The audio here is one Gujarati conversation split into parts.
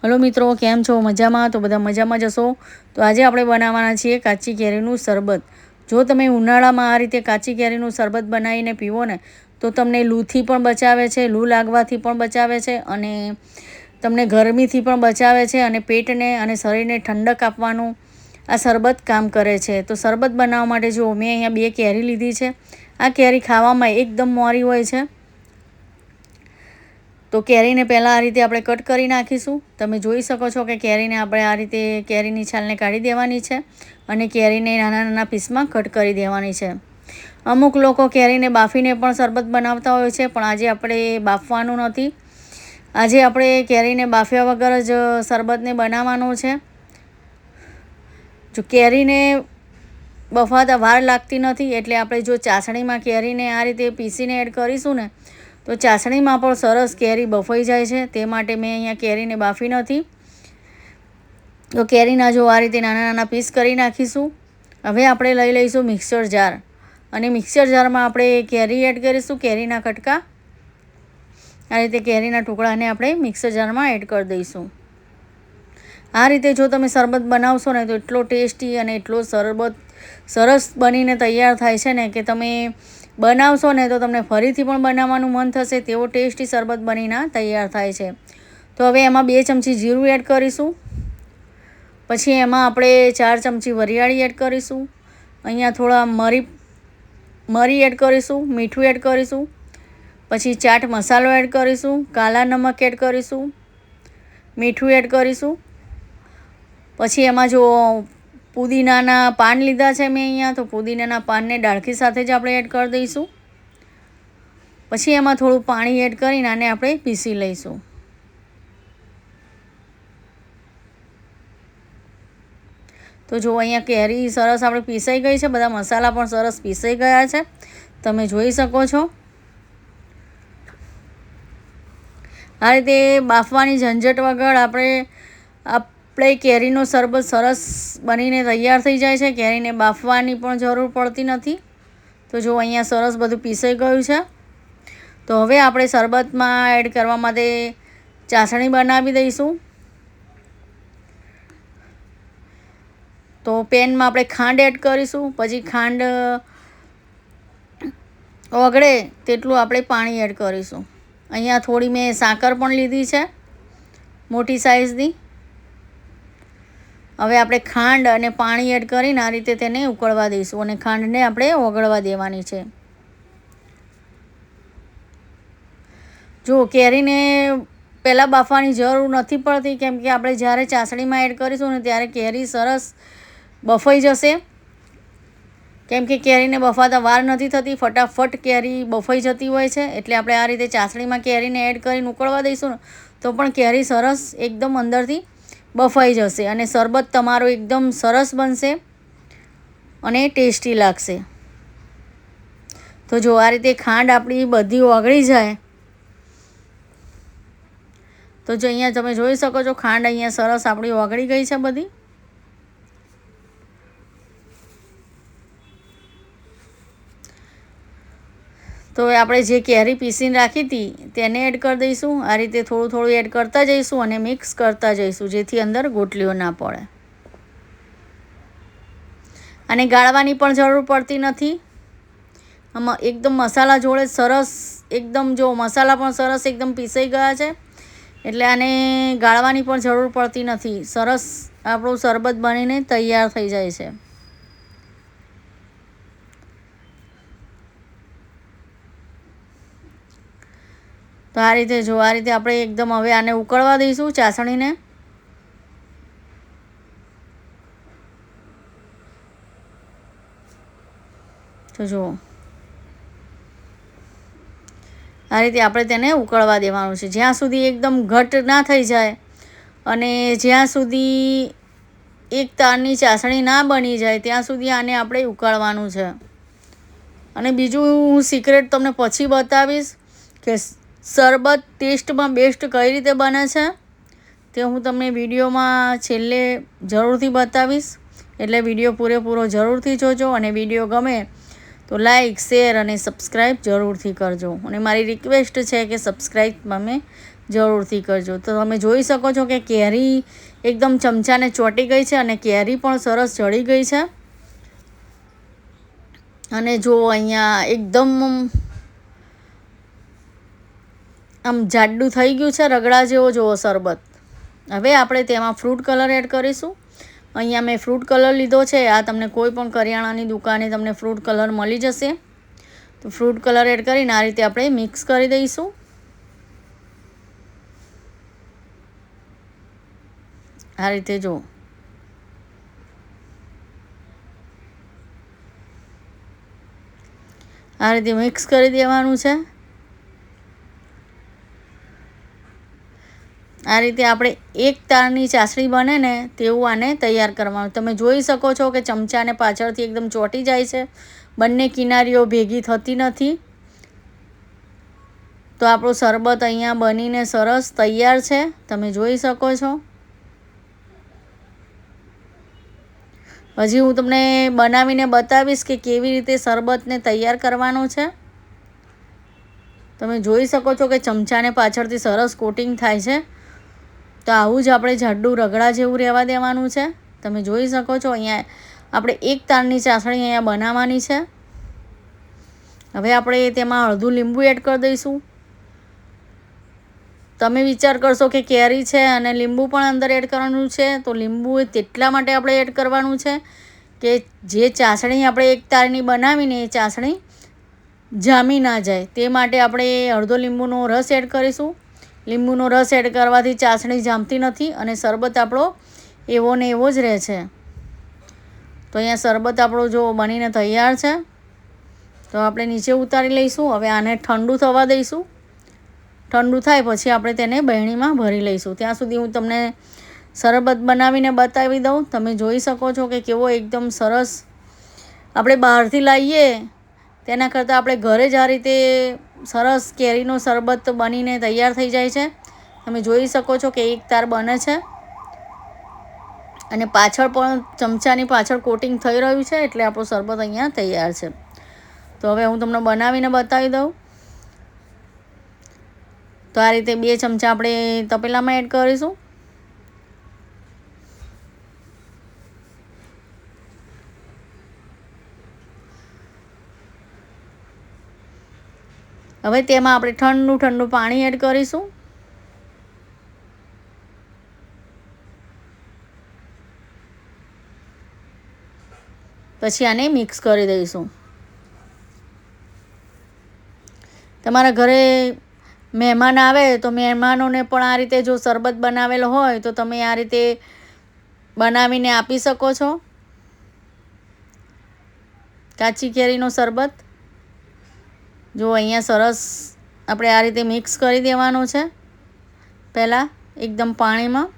हेलो मित्रों, केम छो? मजामां? तो बधा मजामां ज हशो। तो आज આપણે બનાવવાના છીએ કાચી કેરીનું શરબત। જો તમે ઉનાળામાં આ રીતે કાચી કેરીનું શરબત બનાવીને પીવો ને તો તમને લૂથી પણ બચાવે છે, લૂ લાગવાથી પણ બચાવે છે અને તમને ગરમીથી પણ બચાવે છે અને પેટને અને શરીરને ઠંડક આપવાનું આ શરબત કામ કરે છે। તો શરબત બનાવવા માટે જો મેં અહીંયા 2 કેરી લીધી છે। આ કેરી ખાવામાં એકદમ મોરી હોય છે। તો કેરીને પહેલાં આ રીતે આપણે કટ કરી નાખીશું। તમે જોઈ શકો છો કે કેરીને આપણે આ રીતે કેરીની છાલને કાઢી દેવાની છે અને કેરીને નાના નાના પીસમાં કટ કરી દેવાની છે। અમુક લોકો કેરીને બાફીને પણ શરબત બનાવતા હોય છે, પણ આજે આપણે બાફવાનું નથી। આજે આપણે કેરીને બાફ્યા વગર જ શરબતને બનાવવાનું છે। જો કેરીને બફાતા વાર લાગતી નથી, એટલે આપણે જો ચાસણીમાં કેરીને આ રીતે પીસીને એડ કરીશું ને તો ચાસણીમાં પણ સરસ કેરી બફાઈ જાય છે। તે માટે મેં અહીંયા કેરીને બાફી નથી। તો કેરીના જો આ રીતે નાના નાના પીસ કરી નાખીશું। હવે આપણે લઈ લઈશું મિક્સર જાર અને મિક્સર જારમાં આપણે કેરી એડ કરીશું, કેરીના કટકા। આ રીતે કેરીના ટુકડાને આપણે મિક્સર જારમાં એડ કરી દઈશું। આ રીતે જો તમે શરબત બનાવશો ને તો એટલો ટેસ્ટી અને એટલો સરસ બનીને તૈયાર થાય છે ને કે તમે બનાવશો ને તો તમને ફરીથી પણ બનાવવાનું મન થશે, તેવો ટેસ્ટી શરબત બનીને તૈયાર થાય છે। તો હવે એમાં 2 ચમચી જીરું એડ કરીશું। પછી એમાં આપણે 4 ચમચી વરિયાળી એડ કરીશું। અહીંયા થોડા મરી એડ કરીશું, મીઠું એડ કરીશું। પછી ચાટ મસાલો એડ કરીશું, કાલા નમક એડ કરીશું, મીઠું એડ કરીશું। પછી એમાં જો પુદીનાના પાન લીધા છે મેં અહીંયા, તો પુદીનાના પાનને ડાળખી સાથે જ આપણે એડ કરી દઈશું। પછી એમાં થોડું પાણી એડ કરીને આને આપણે પીસી લઈશું। તો જો અહીંયા કેરી સરસ આપણે પીસાઈ ગઈ છે, બધા મસાલા પણ સરસ પીસાઈ ગયા છે, તમે જોઈ શકો છો। આ રીતે બાફવાની ઝંઝટ વગર આપણે કેરીનો શરબત સરસ બનીને તૈયાર થઈ જાય છે। કેરીને બાફવાની પણ જરૂર પડતી નથી। તો જો અહીંયા સરસ બધું પીસાઈ ગયું છે। તો હવે આપણે શરબતમાં એડ કરવા માટે ચાસણી બનાવી દઈશું। તો પેનમાં આપણે ખાંડ એડ કરીશું। પછી ખાંડ ઓગળે તેટલું આપણે પાણી એડ કરીશું। અહીંયા થોડી મેં સાકર પણ લીધી છે, મોટી સાઇઝની। હવે આપણે ખાંડ અને પાણી એડ કરીને આ રીતે તેને ઉકળવા દઈશું અને ખાંડને આપણે ઓગળવા દેવાની છે। જો કેરીને પહેલાં બાફવાની જરૂર નથી પડતી, કેમ કે આપણે જ્યારે ચાસણીમાં એડ કરીશું ને ત્યારે કેરી સરસ બફાઈ જશે। કેમ કે કેરીને બફાતા વાર નથી થતી, ફટાફટ કેરી બફાઈ જતી હોય છે। એટલે આપણે આ રીતે ચાસણીમાં કેરીને એડ કરીને ઉકળવા દઈશું ને તો પણ કેરી સરસ એકદમ અંદરથી બફાઈ જશે અને શરબત તમારો એકદમ સરસ બનશે અને ટેસ્ટી લાગશે। તો જો આ રીતે ખાંડ આપણી બધી ઓગળી જાય તો જો અહીંયા તમે જોઈ શકો છો ખાંડ અહીંયા સરસ આપણી ઓગળી ગઈ છે બધી। તો આપણે જે કેરી પીસીને રાખી હતી તેને એડ કરી દઈશું। આ રીતે થોડું થોડું એડ કરતા જઈશું અને મિક્સ કરતા જઈશું, જેથી અંદર ગોટલીઓ ના પડે। અને ગાળવાની પણ જરૂર પડતી નથી। આમાં એકદમ મસાલા જોડે સરસ એકદમ જો મસાલા પણ સરસ એકદમ પીસાઈ ગયા છે, એટલે આને ગાળવાની પણ જરૂર પડતી નથી। સરસ આપણું શરબત બનીને તૈયાર થઈ જાય છે। તો આ રીતે જો આ રીતે આપણે એકદમ હવે આને ઉકળવા દઈશું ચાસણીને। તો જો આ રીતે આપણે તેને ઉકળવા દેવાનું છે, જ્યાં સુધી એકદમ ઘટ ના થઈ જાય અને જ્યાં સુધી એક તારની ચાસણી ના બની જાય ત્યાં સુધી આને આપણે ઉકાળવાનું છે। અને બીજું હું સિક્રેટ તમને પછી બતાવીશ કે શરબત ટેસ્ટમાં બેસ્ટ કઈ રીતે બને છે, તે હું તમને વિડીયોમાં છેલ્લે જરૂરથી બતાવીશ। એટલે વિડીયો પૂરેપૂરો જરૂરથી જોજો અને વિડીયો ગમે તો લાઈક, શેર અને સબસ્ક્રાઈબ જરૂરથી કરજો। અને મારી રિક્વેસ્ટ છે કે સબસ્ક્રાઈબ તમે જરૂરથી કરજો. તો તમે જોઈ શકો છો કે કેરી એકદમ ચમચાને ચોંટી ગઈ છે અને કેરી પણ સરસ ચડી ગઈ છે. અને જો અહીંયા એકદમ આમ જાડું થઈ ગયું છે, રગડા જેવો જુઓ શરબત. હવે આપણે તેમાં ફ્રૂટ કલર એડ કરીશું. અહીંયા મેં ફ્રૂટ કલર લીધો છે. આ તમને કોઈ પણ કરિયાણાની દુકાને તમને ફ્રૂટ કલર મળી જશે. તો ફ્રૂટ કલર એડ કરીને આ રીતે આપણે મિક્સ કરી દઈશું. આ રીતે જો આ રીતે મિક્સ કરી દેવાનું છે. આ રીતે આપણે એક તારની ચાસણી બને ને તેવું આને તૈયાર કરવાનું. તમે જોઈ શકો છો કે ચમચાને પાછળથી એકદમ ચોંટી જાય છે, બંને કિનારીઓ ભેગી થતી નથી. તો આપણું શરબત અહીંયા બનીને સરસ તૈયાર છે, તમે જોઈ શકો છો. હજી હું તમને બનાવીને બતાવીશ કે કેવી રીતે શરબતને તૈયાર કરવાનું છે. તમે જોઈ શકો છો કે ચમચાને પાછળથી સરસ કોટિંગ થાય છે. તો આવું જ આપણે જાડું રગડા જેવું રહેવા દેવાનું છે. તમે જોઈ શકો છો અહીંયા આપણે એક તારની ચાસણી અહીંયા બનાવવાની છે. હવે આપણે તેમાં અડધું લીંબુ એડ કરી દઈશું. તમે વિચાર કરશો કે કેરી છે અને લીંબુ પણ અંદર એડ કરવાનું છે. તો લીંબુ તેટલા માટે આપણે એડ કરવાનું છે કે જે ચાસણી આપણે એક તારની બનાવીને એ ચાસણી જામી ના જાય, તે માટે આપણે અડધો લીંબુનો રસ એડ કરીશું. લીંબુનો રસ એડ કરવાથી ચાસણી જામતી નથી અને શરબત આપણો એવો ને એવો જ રહે છે. તો અહીંયા શરબત આપણો જો બનીને તૈયાર છે. તો આપણે નીચે ઉતારી લઈશું. હવે આને ઠંડુ થવા દઈશું. ઠંડુ થાય પછી આપણે તેને બરણીમાં ભરી લઈશું. ત્યાં સુધી હું તમને શરબત બનાવીને બતાવી દઉં. તમે જોઈ શકો છો કે કેવો એકદમ સરસ આપણે બહારથી લાવીએ તેના કરતાં આપણે ઘરે જ આ રીતે સરસ કેરીનો શરબત બનીને તૈયાર થઈ જાય છે. તમે જોઈ શકો છો કે એક તાર બને છે અને પાછળ પણ ચમચાની પાછળ કોટિંગ થઈ રહ્યું છે, એટલે આપણું શરબત અહીંયા તૈયાર છે. તો હવે હું તમને બનાવીને બતાવી દઉં. તો આ રીતે 2 ચમચા આપણે તપેલામાં એડ કરીશું. હવે તેમાં આપણે ઠંડુ પાણી એડ કરીશું. પછી આને મિક્સ કરી દઈશું. તમારા ઘરે મહેમાન આવે તો મહેમાનોને પણ આ રીતે જો શરબત બનાવેલો હોય તો તમે આ રીતે બનાવીને આપી શકો છો. કાચી કેરીનો શરબત જો અહીંયા સરસ આપણે આ રીતે મિક્સ કરી દેવાનું છે પહેલાં એકદમ પાણીમાં.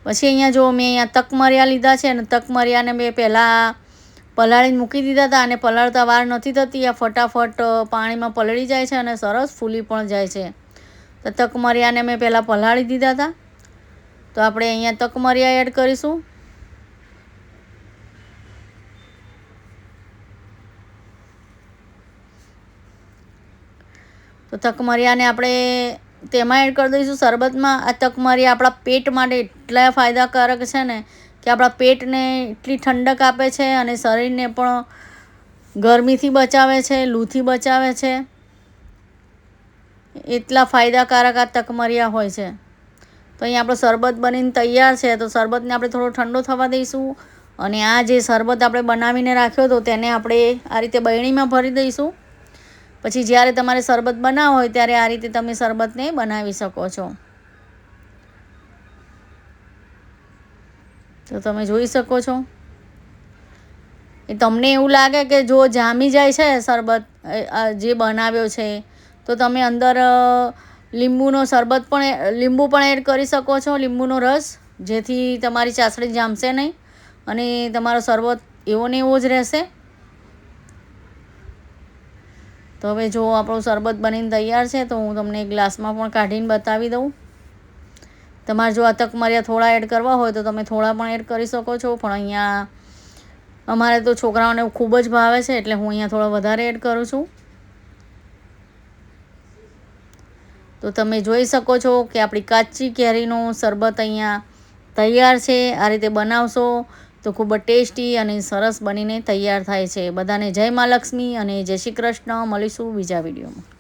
પછી અહીંયા જો મેં અહીંયા તકમરિયા લીધા છે અને તકમરિયાને મેં પહેલાં પલાળીને મૂકી દીધા હતા અને પલાળતા વાર નથી થતી. આ ફટાફટ પાણીમાં પલળી જાય છે અને સરસ ફૂલી પણ જાય છે. તો તકમરિયાને મેં પહેલાં પલાળી દીધા હતા. તો આપણે અહીંયા તકમરિયા એડ કરીશું. તો તકમરિયાને આપણે તેમાં એડ કરી દઈશું શરબતમાં. આ તકમરિયા આપણા પેટ માટે એટલા ફાયદાકારક છે ને કે આપણા પેટને એટલી ઠંડક આપે છે અને શરીરને પણ ગરમીથી બચાવે છે, લૂથી બચાવે છે. એટલા ફાયદાકારક આ તકમરિયા હોય છે. તો અહીં આપણો શરબત બનીને તૈયાર છે. તો શરબતને આપણે થોડો ઠંડો થવા દઈશું અને આ જે શરબત આપણે બનાવીને રાખ્યો હતો તેને આપણે આ રીતે બરણીમાં ભરી દઈશું. પછી જ્યારે તમારે શરબત બનાવવો હોય ત્યારે આ રીતે તમે શરબતને બનાવી શકો છો. તો તમે જોઈ શકો છો એ તમને એવું લાગે કે જો જામી જાય છે શરબત જે બનાવ્યો છે તો તમે અંદર લીંબુ પણ એડ કરી શકો છો, લીંબુનો રસ, જેથી તમારી ચાસણી જામશે નહીં અને તમારો શરબત એવો ને એવો જ રહેશે. તો હવે જો આપણું શરબત બનીને તૈયાર છે તો હું તમને ગ્લાસમાં પણ કાઢીને બતાવી દઉં. તમારે જો આ તકમરિયા થોડા એડ કરવા હોય તો તમે થોડા પણ એડ કરી શકો છો, પણ અહીંયા અમારે તો છોકરાઓને ખૂબ જ ભાવે છે એટલે હું અહીંયા થોડા વધારે એડ કરું છું. તો તો તમે જોઈ શકો છો કે આપણી કાચી કેરીનો શરબત અહીંયા તૈયાર છે. આ રીતે બનાવશો તો ખૂબ જ ટેસ્ટી અને સરસ બનીને તૈયાર થાય છે. બધાને જય મા લક્ષ્મી અને જય શ્રી કૃષ્ણ. મળીશું બીજા વિડીયોમાં.